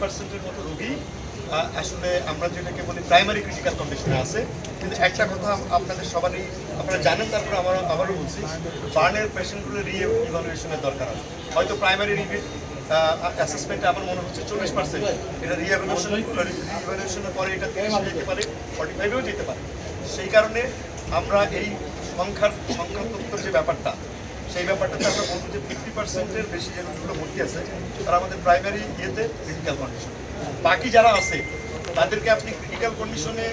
20%-এর মতো রোগী আসলে আমরা যেটাকে বলি প্রাইমারি ক্রিটিক্যাল কন্ডিশনে আছে। কিন্তু একটা কথা আপনাদের সবারই আপনারা জানেন, তারপরে আবারও বলছি, বার্নের পেশেন্টগুলো রি-ইভালুয়েশনের দরকার আছে। হয়তো প্রাইমারি অ্যাসেসমেন্টে আমার মনে হচ্ছে 40%, এটা রি-ইভালুয়েশনের পরে এটা 30 যেতে পারে, 45-এও যেতে পারে। সেই কারণে আমরা এই সংখ্যা তথ্যের যে ব্যাপারটা, সেই ব্যাপারটাতে আমরা বলবো যে 50%-এর বেশি যে রোগীগুলো ভর্তি আছে তারা আমাদের প্রাইমারি ইয়েতে ক্রিটিক্যাল কন্ডিশন। বাকি যারা আছে তাদেরকে আপনি ক্রিটিক্যাল কন্ডিশনে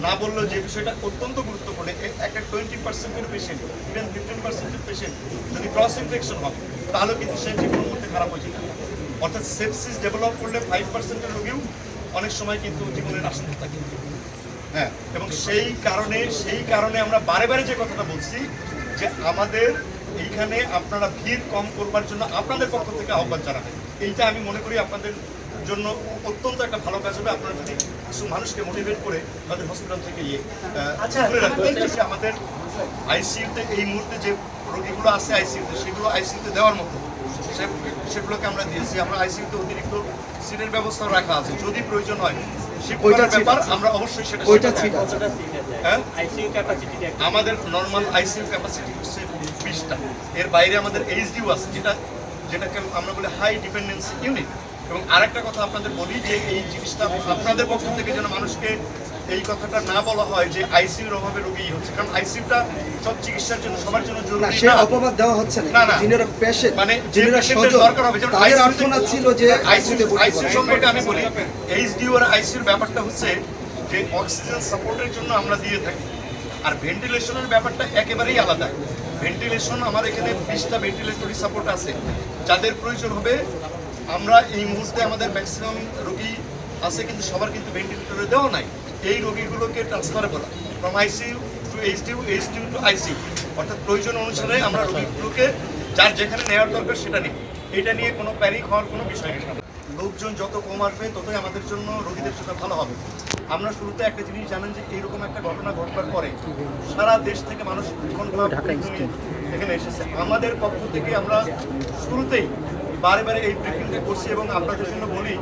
না বললেও যে বিষয়টা অত্যন্ত গুরুত্বপূর্ণ, একটা 20%-এর পেশেন্ট, ইভেন 15%-এর পেশেন্ট যদি ক্রস ইনফেকশন হয় তাহলেও কিন্তু সেই জীবনের মধ্যে খারাপ হয়ে যেতে পারে। অর্থাৎ সেপসিস ডেভেলপ করলে 5%-এর রোগীও অনেক সময় কিন্তু জীবনের আশঙ্কা থাকে। হ্যাঁ, এবং সেই কারণে আমরা বারে বারে যে কথাটা বলছি যে আমাদের এইখানে আপনারা ভিড় কম করবার জন্য আপনাদের পক্ষ থেকে আহ্বান জানাবেন। এইটা আমি মনে করি আপনাদের জন্য অত্যন্ত একটা ভালো কাজ হবে। আপনারা যদি কিছু মানুষকে মোটিভেট করে আমাদের হসপিটাল থেকে আমাদের আইসিইউতে এই মুহূর্তে যে রোগীগুলো আছে আইসিইউতে, সেগুলো আইসিইউতে দেওয়ার মতো সেগুলোকে আমরা দিয়েছি। আমরা আইসিইউতে অতিরিক্ত সিটের ব্যবস্থাও রাখা আছে, যদি প্রয়োজন হয় ব্যাপার আমরা অবশ্যই সেটা। আমাদের নর্মাল আইসিইউ ক্যাপাসিটি হচ্ছে 20টা, এর বাইরে আমাদের এইচডিউ আছে যেটাকে আমরা বলি হাই ডিপেন্ডেন্সি ইউনিট। এবং আরেকটা কথা আপনাদের বলি যে এই জিনিসটা আপনাদের পক্ষ থেকে যেন মানুষকে এই কথাটা না বলা হয় যে আইসিইউর অভাবে রোগী হচ্ছে, কারণ আইসিইউটা সব চিকিৎসার জন্য সবার জন্য জরুরি না। সে অপবাদ দেওয়া হচ্ছে না, যিনারা পেশেন্ট মানে যিনারা সচেতন দরকার হবে, যেমন তাদের আর্থনা ছিল যে আইসিইউ সম্পর্কে আমি বলি। এইচডিইউ আর আইসিইউর ব্যাপারটা হচ্ছে যে অক্সিজেন সাপোর্টের জন্য আমরা দিয়ে থাকি, আর ভেন্টিলেশনের ব্যাপারটা একেবারেই আলাদা। ভেন্টিলেশন আমার এখানে 20টা ভেন্টিলেটরি সাপোর্ট আছে, যাদের প্রয়োজন হবে। আমরা এই মুহূর্তে আমাদের ম্যাক্সিমাম রোগী আছে কিন্তু সবার কিন্তু ভেন্টিলেটরে দেওয়া নাই। এই রোগীগুলোকে ট্রান্সফার করা from ICU to HDU, HDU to ICU, অর্থাৎ প্রয়োজন অনুসারে আমরা রোগীগুলোকে যার যেখানে নেওয়ার দরকার সেটা নিই। এটা নিয়ে কোনো প্যানিক হওয়ার কোনো বিষয় নেই। লোকজন যত কম আসবে ততই আমাদের জন্য রোগীদের জন্য ভালো হবে। আমরা শুরুতে একটা জিনিস জানেন যে এইরকম একটা ঘটনা ঘটবার পরে সারা দেশ থেকে মানুষ এখানে এসেছে। আমাদের পক্ষ থেকে আমরা শুরুতেই বারে বারে এই ব্রিফিংটা করছি এবং আপনাদের জন্য বলি,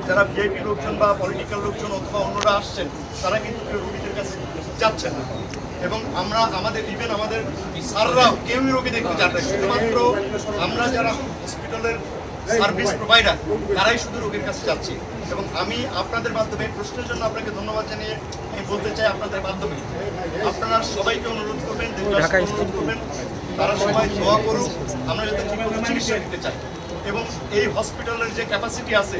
যারা ভিআইপি লোকজন বা পলিটিক্যাল লোকজন অথবা অন্যরা আসছেন তারা কিন্তু কেউ রোগীদের কাছে যাচ্ছেন না। এবং আমাদের স্যাররাও কেউই রোগী দেখতে যান না, শুধুমাত্র আমরা যারা হসপিটালের সার্ভিস প্রোভাইডার তারাই শুধু রোগীর কাছে যাচ্ছি। এবং আমি আপনাদের মাধ্যমে প্রশ্নের জন্য আপনাকে ধন্যবাদ জানিয়ে আমি বলতে চাই, আপনাদের মাধ্যমে আপনারা সবাইকে অনুরোধ করবেন, অনুরোধ করবেন তারা সবাই দোয়া করুক, আমরা যাতে ঠিকভাবে চিকিৎসা দিতে চাই। এবং এই হসপিটালের যে ক্যাপাসিটি আছে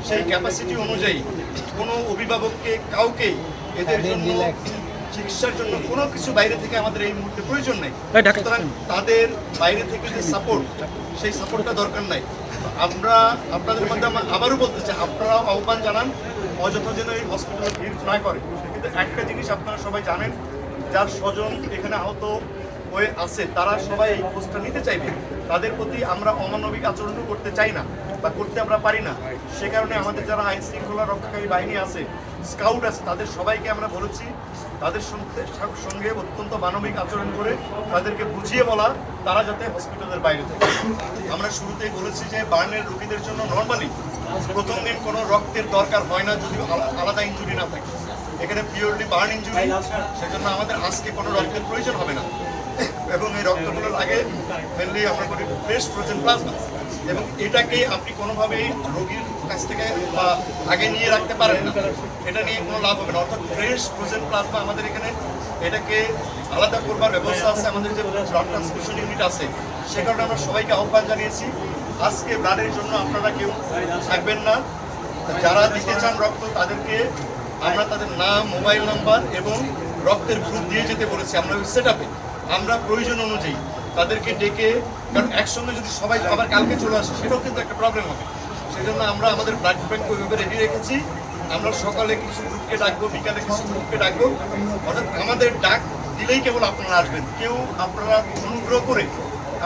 সেই ক্যাপাসিটি অনুযায়ী কোনো অভিভাবককে কাউকেই এদের জন্য চিকিৎসার জন্য কোনো কিছু বাইরে থেকে আমাদের এই মুহূর্তে প্রয়োজন নেই। সুতরাং তাদের বাইরে থেকে যে সাপোর্ট, সেই সাপোর্টটা দরকার নাই। আমরা আপনাদের মধ্যে আবারও বলতে চাই, আপনারাও আহ্বান জানান অযথা যেন এই হসপিটালে ভিড় না করে। কিন্তু একটা জিনিস আপনারা সবাই জানেন, যার স্বজন এখানে আহত হয়ে আছে তারা সবাই এই খোঁজটা নিতে চাইবে। তাদের প্রতি আমরা অমানবিক আচরণও করতে চাই না বা করতে আমরা পারি না। সে কারণে আমাদের যারা আইন শৃঙ্খলা রক্ষাকারী বাহিনী আছে, স্কাউট আছে, তাদের সবাইকে আমরা বলেছি তাদের সঙ্গে অত্যন্ত মানবিক আচরণ করে তাদেরকে বুঝিয়ে বলা তারা যাতে হসপিটালের বাইরে থাকে। আমরা শুরুতেই বলেছি যে বার্নের রোগীদের জন্য নর্মালি প্রথম দিন কোনো রক্তের দরকার হয় না যদি আলাদা ইনজুরি না থাকে। এখানে পিওরলি বার্ন ইনজুরি, সেজন্য আমাদের আজকে কোনো রক্তের প্রয়োজন হবে না। এবং এই রক্তগুলোর আগে মেনলি আমরা করি ফ্রেশ ফ্রোজেন প্লাজমা, এবং এটাকে আপনি কোনোভাবেই রোগীর কাছ থেকে বা আগে নিয়ে রাখতে পারেন না, এটা নিয়ে কোনো লাভ হবে না। অর্থাৎ ফ্রেশ ফ্রোজেন প্লাজমা আমাদের এখানে এটাকে আলাদা করবার ব্যবস্থা আছে। আমাদের যে ব্লাড ট্রান্সফিউশন ইউনিট আছে সে কারণে আমরা সবাইকে আহ্বান জানিয়েছি আজকে ব্লাডের জন্য আপনারা কেউ থাকবেন না। যারা দিতে চান রক্ত তাদেরকে আমরা তাদের নাম, মোবাইল নাম্বার এবং রক্তের গ্রুপ দিয়ে যেতে বলেছি। আমরা ওই সেট আপে আমরা প্রয়োজন অনুযায়ী তাদেরকে ডেকে, কারণ একসঙ্গে যদি সবাই আবার কালকে চলে আসে সেটাও কিন্তু একটা প্রবলেম হবে। সেই জন্য আমরা আমাদের ব্লাড ব্যাংক ওইভাবে রেডি রেখেছি। আমরা সকালে কিছু গ্রুপকে ডাকবো, বিকালে কিছু গ্রুপকে ডাকবো। অর্থাৎ আমাদের ডাক দিলেই কেবল আপনারা আসবেন, কেউ আপনারা অনুগ্রহ করে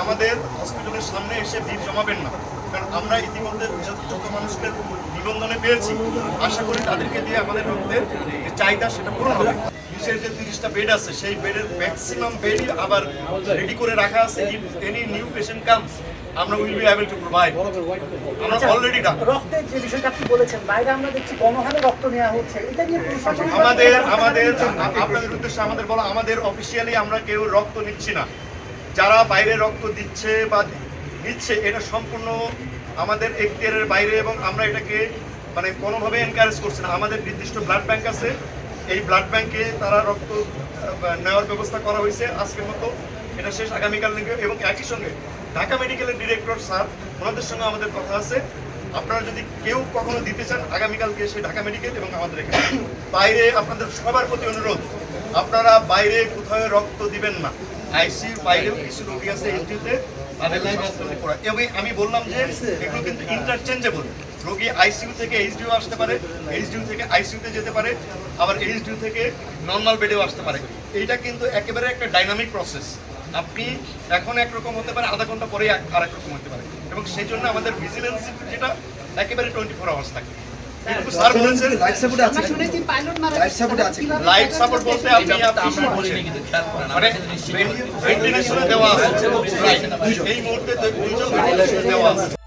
আমাদের হসপিটালের সামনে এসে ভিড় জমাবেন না। কারণ আমরা ইতিমধ্যে যত মানুষকে নিবন্ধনে পেয়েছি আশা করি তাদেরকে দিয়ে আমাদের রক্তের যে চাহিদা সেটা পূরণ হবে। বিশেষ যে 30টা বেড আছে সেই বেডের ম্যাক্সিমাম বেডই আবার রেডি করে রাখা আছে। এনি নিউ পেশেন্ট কামস আমরা will be able to provide. আমরা অলরেডি ডান। রক্তের যে বিষয়টা আপনি বলেছেন, বাইরে আমরা দেখছি গণহারে রক্ত নেওয়া হচ্ছে, এটা নিয়ে প্রশাসন আমাদের আপনাদের উদ্দেশ্যে আমাদের বলা, আমাদের অফিসিয়ালি আমরা কেউ রক্ত নিচ্ছি না। যারা বাইরে রক্ত দিচ্ছে বা নিচ্ছে এটা সম্পূর্ণ আমাদের এখতিয়ারের বাইরে এবং আমরা এটাকে মানে কোনোভাবে এনকারেজ করছি না। আমাদের নির্দিষ্ট ব্লাড ব্যাংক আছে, এই ব্লাড ব্যাংকে তারা রক্ত নেওয়ার ব্যবস্থা করা হয়েছে আজকের মতো, এটা শেষ, আগামীকাল নেবে। এবং একই সঙ্গে ঢাকা মেডিকেলের ডিরেক্টর স্যার, ওনাদের সঙ্গে আমাদের কথা আছে, আপনারা যদি কেউ কখনো দিতে চান আগামীকালকে এসে ঢাকা মেডিকেল এবং আমাদের এখানে। বাইরে আপনাদের সবার প্রতি অনুরোধ, আপনারা বাইরে কোথাও রক্ত দিবেন না। আইসিইউর বাইরেও কিছু রোগী আছে এনজিওতে, তাদের এবং আমি বললাম যে এগুলো কিন্তু ইন্টারচেঞ্জেবল। রোগী আইসিইউ থেকে এইচডিও আসতে পারে, এইচডিউ থেকে আইসিইউতে যেতে পারে, আবার এইচডিউ থেকে নর্মাল বেডেও আসতে পারে। এইটা কিন্তু একেবারে একটা ডাইনামিক প্রসেস। আপনি এখন একরকম হতে পারে, আধা ঘন্টা পরে আরেক রকম হতে পারে, এবং সেই জন্য আমাদের ভিজিলেন্স যেটা একেবারে 24 আওয়ার্স থাকে। কিন্তু স্যার বলেছেন লাইফ সাপোর্ট আছে, লাইফ সাপোর্ট আছে। লাইফ সাপোর্ট বলতে আপনি মানে ভেন্টিলেশনে দেওয়া আছে, এই মুহূর্তে 2 জন ভেন্টিলেশনে দেওয়া আছে।